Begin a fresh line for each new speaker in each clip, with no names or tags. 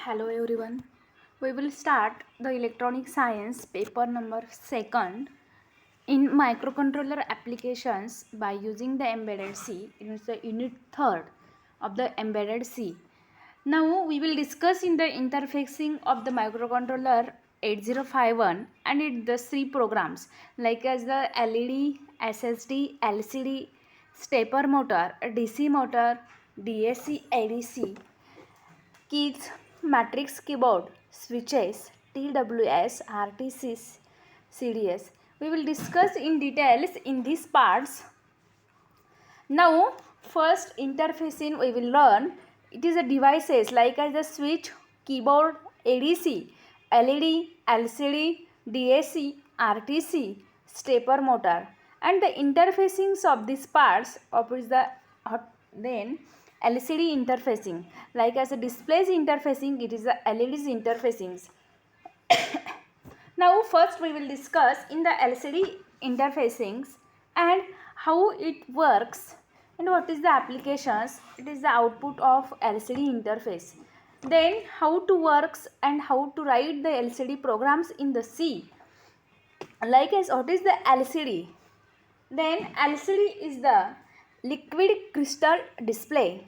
Hello everyone. We will start the electronic science paper number 2nd in microcontroller applications by using the embedded C. It is the unit 3rd of the embedded C. Now we will discuss in the interfacing of the microcontroller 8051 and the C programs like as the LED, SSD, LCD, stepper motor, DC motor, DAC, ADC, keys, matrix keyboard, switches, TWS, RTCs, CDS. We will discuss in details in these parts. Now, first interfacing we will learn. It is a devices like as the switch, keyboard, ADC, LED, LCD, DAC, RTC, stepper motor, and the interfacings of these parts of is the then LCD interfacing like as a displays interfacing. It is the LEDs interfacings. Now first we will discuss in the LCD interfacings and how it works and what is the applications. It is the output of LCD interface. Then how to works and how to write the LCD programs in the C. Like as what is the LCD? Then LCD is the liquid crystal display.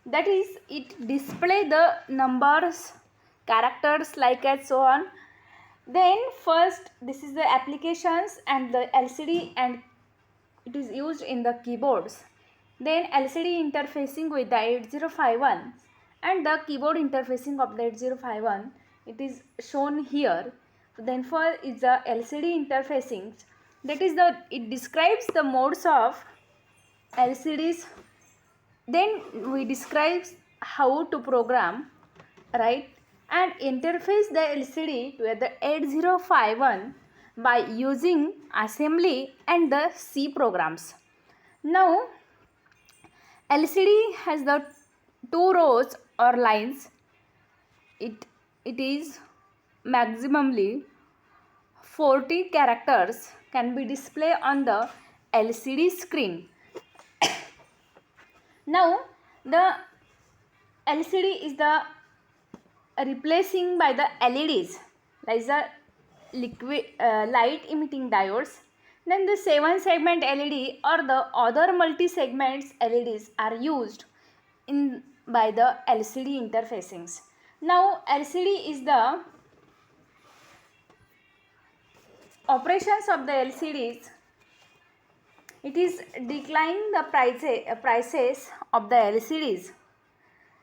That is, it display the numbers, characters like as so on. Then first this is the applications and the LCD, and it is used in the keyboards. Then LCD interfacing with the 8051 and the keyboard interfacing of the 8051, it is shown here. Then for is the LCD interfacing, that is the, it describes the modes of LCDs. Then we describe how to program, right, and interface the LCD with the 8051 by using assembly and the C programs. Now LCD has the two rows or lines. It is maximally 40 characters can be displayed on the LCD screen. Now the LCD is the replacing by the LEDs like the liquid light emitting diodes. Then the 7 segment LED or the other multi segments LEDs are used in by the LCD interfacings. Now LCD is the operations of the LCDs. It is declining the prices of the LCDs.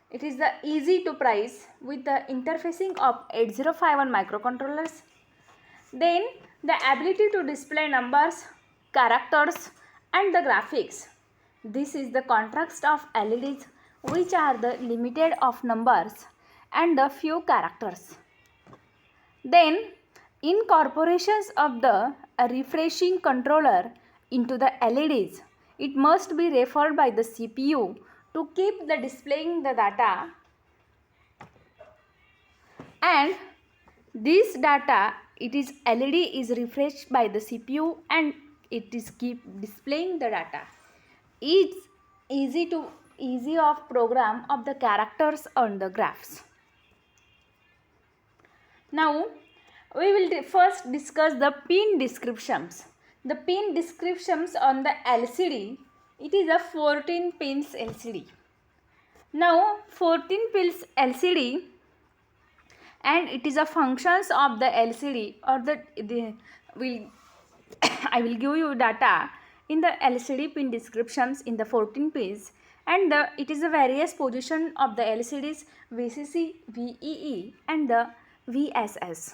It is the easy to price with the interfacing of 8051 microcontrollers. Then the ability to display numbers, characters and the graphics. This is the contrast of LEDs, which are the limited of numbers and the few characters. Then incorporations of the refreshing controller into the LEDs. It must be referred by the CPU to keep the displaying the data, and this data, it is LED is refreshed by the CPU and it is keep displaying the data. It's easy of program of the characters on the graphs. Now we will first discuss the pin descriptions. The pin descriptions on the LCD, it is a 14 pins LCD. Now 14 pins LCD, and it is a functions of the LCD or I will give you data in the LCD pin descriptions in the 14 pins, and it is a various position of the LCDs VCC, VEE and the VSS.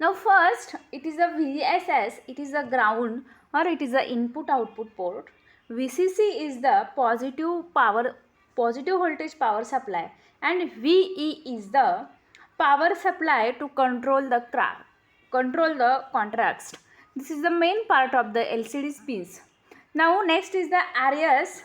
Now first it is a VSS, it is a ground or it is a input output port. VCC is the positive voltage power supply, and VE is the power supply to control the contrast. This is the main part of the LCD pins. Now next is the RS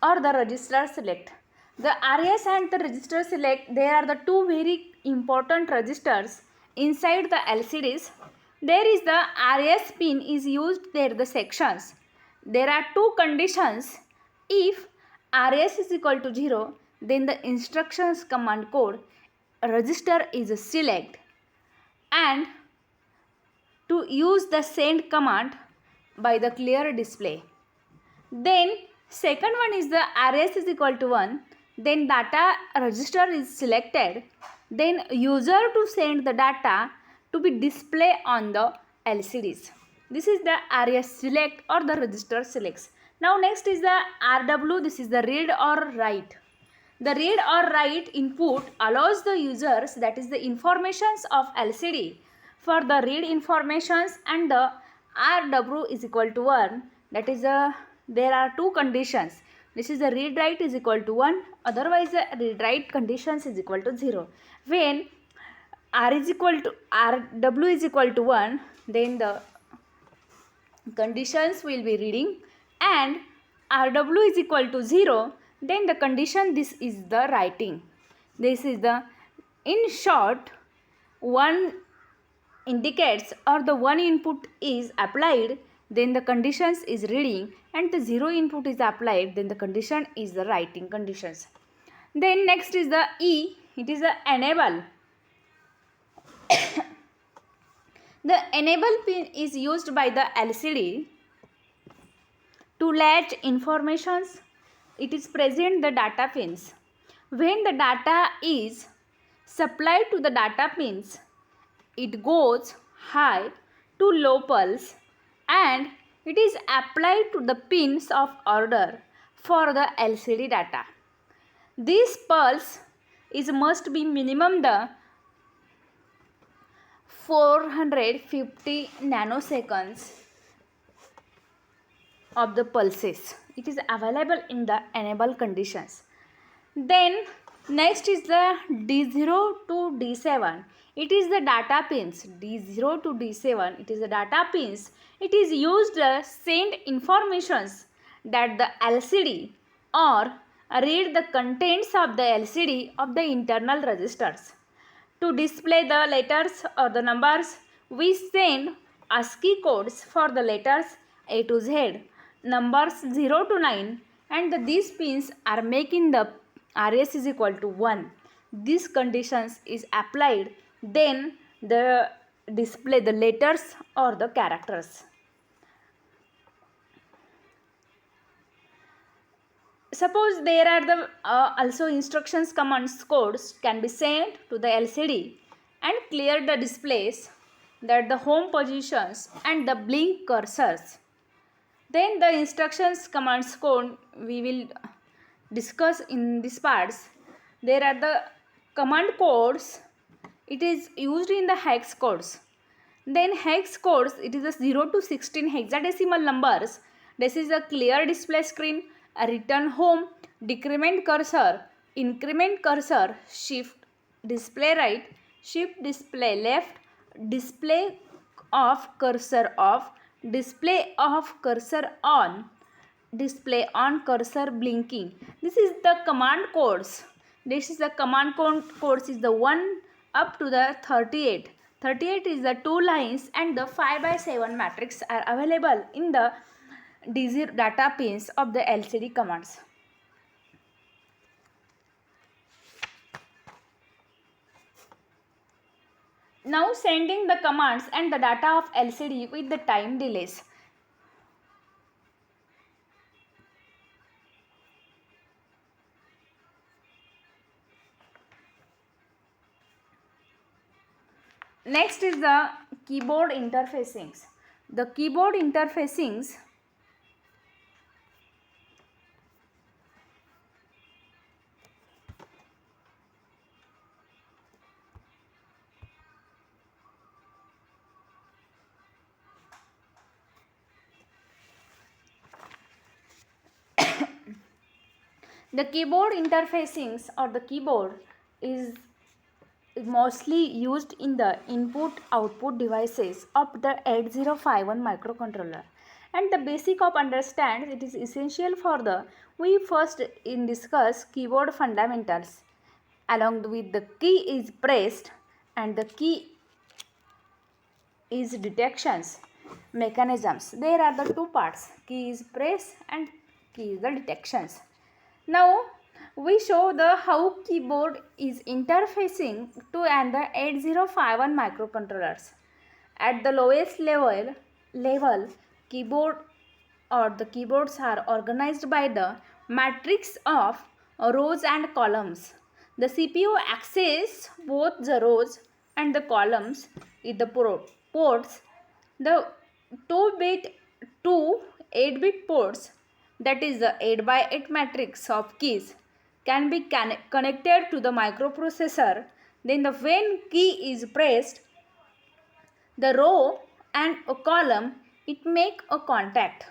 or the register select. The RS and the register select, they are the two very important registers inside the LCDs. there is the RS pin is used there the sections. There are two conditions. If RS is equal to 0, then the instructions command code register is select, and to use the send command by the clear display. Then second one is the RS is equal to 1, then data register is selected, then user to send the data to be displayed on the LCDs. This is the RS select or the register selects. Now next is the RW, this is the read or write. The read or write input allows the users, that is the informations of LCD, for the read informations, and the RW is equal to 1, that is there are two conditions. This is the read write is equal to 1, otherwise the read write conditions is equal to 0. When R is equal to RW is equal to 1, then the conditions will be reading, and RW is equal to 0, then the condition this is the writing. This is the, in short, 1 indicates or the 1 input is applied, then the conditions is reading, and the 0 input is applied, then the condition is the writing conditions. Then next is the E, it is the enable. The enable pin is used by the LCD to let informations it is present the data pins. When the data is supplied to the data pins, it goes high to low pulse, and it is applied to the pins of order for the LCD data. This pulse is must be minimum the 450 nanoseconds of the pulses. It is available in the enable conditions. Then next is the D0 to D7. It is the data pins. D0 to D7, it is the data pins. It is used to send informations that the LCD or read the contents of the LCD of the internal registers. To display the letters or the numbers, we send ASCII codes for the letters A to Z, numbers 0 to 9, and these pins are making the RS is equal to 1. These conditions is applied, then the display the letters or the characters. Suppose there are the also instructions commands codes can be sent to the LCD and clear the displays, that the home positions and the blink cursors. Then the instructions commands code we will discuss in these parts. There are the command codes. It is used in the hex codes. Then hex codes, it is a 0 to 16 hexadecimal numbers. This is a clear display screen, a return home, decrement cursor, increment cursor, shift display right, shift display left, display off cursor off, display off cursor on, display on cursor blinking. This is the command codes. This is the command codes is the 1 up to the 38. 38 is the 2 lines, and the 5x7 matrix are available in the D0 data pins of the LCD commands. Now sending the commands and the data of LCD with the time delays. Next is the keyboard interfacings. The keyboard interfacings the keyboard interfacings or the keyboard is mostly used in the input-output devices of the 8051 microcontroller. And the basic of understand it is essential for the we first in discuss keyboard fundamentals. Along with the key is pressed and the key is detections mechanisms. There are the two parts, key is press and key is the detections. Now we show the how keyboard is interfacing to and the 8051 microcontrollers. At the lowest level keyboard or the keyboards are organized by the matrix of rows and columns. The CPU accesses both the rows and the columns with the ports. The 2-bit to 8-bit ports, that is the 8 by 8 matrix of keys, can be connected to the microprocessor. Then the when key is pressed, the row and a column it make a contact,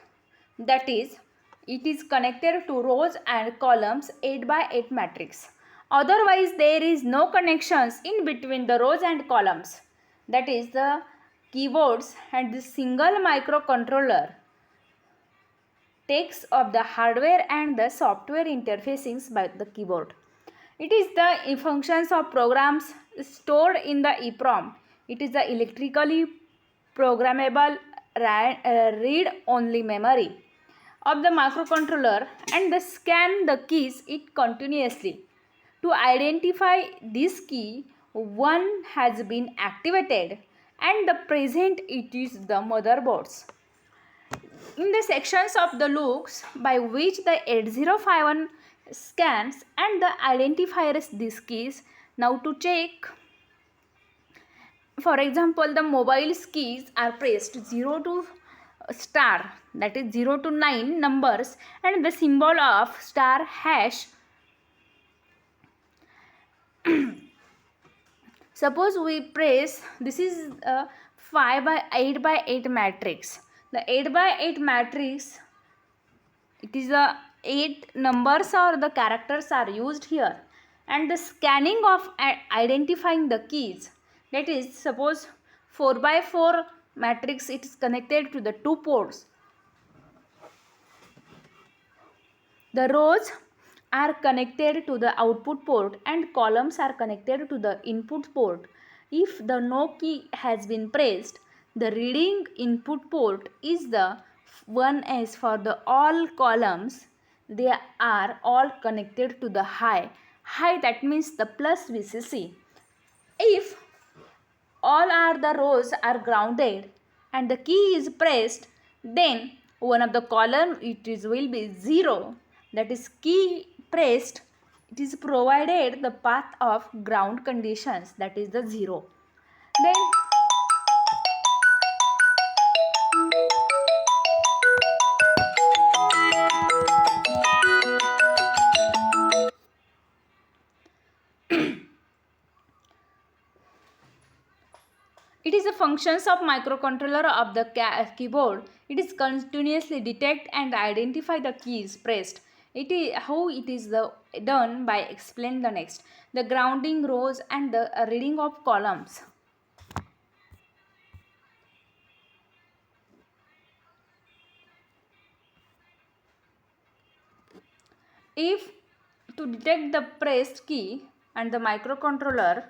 that is it is connected to rows and columns 8 by 8 matrix. Otherwise there is no connections in between the rows and columns, that is the keyboards and the single microcontroller takes of the hardware and the software interfacing by the keyboard. It is the functions of programs stored in the EEPROM. It is the electrically programmable read-only memory of the microcontroller and the scan the keys it continuously. To identify this key, one has been activated and the present it is the motherboards. In the sections of the loops by which the 8051 scans and the identifiers these keys. Now to check, for example, the mobile keys are pressed 0 to star, that is 0 to 9 numbers, and the symbol of star hash. Suppose we press, this is a 5 by 8 by 8 matrix. The 8 by 8 matrix, it is the 8 numbers or the characters are used here, and the scanning of identifying the keys, that is suppose 4 by 4 matrix, it is connected to the two ports. The rows are connected to the output port and columns are connected to the input port. If the no key has been pressed, the reading input port is the one as for the all columns. They are all connected to the high. High, that means the plus VCC. If all are the rows are grounded and the key is pressed, then one of the column it is will be 0, that is key pressed, it is provided the path of ground conditions, that is the 0. Then it is the functions of microcontroller of the keyboard. It is continuously detect and identify the keys pressed. It is how it is done by explain the next. The grounding rows and the reading of columns. If to detect the pressed key and the microcontroller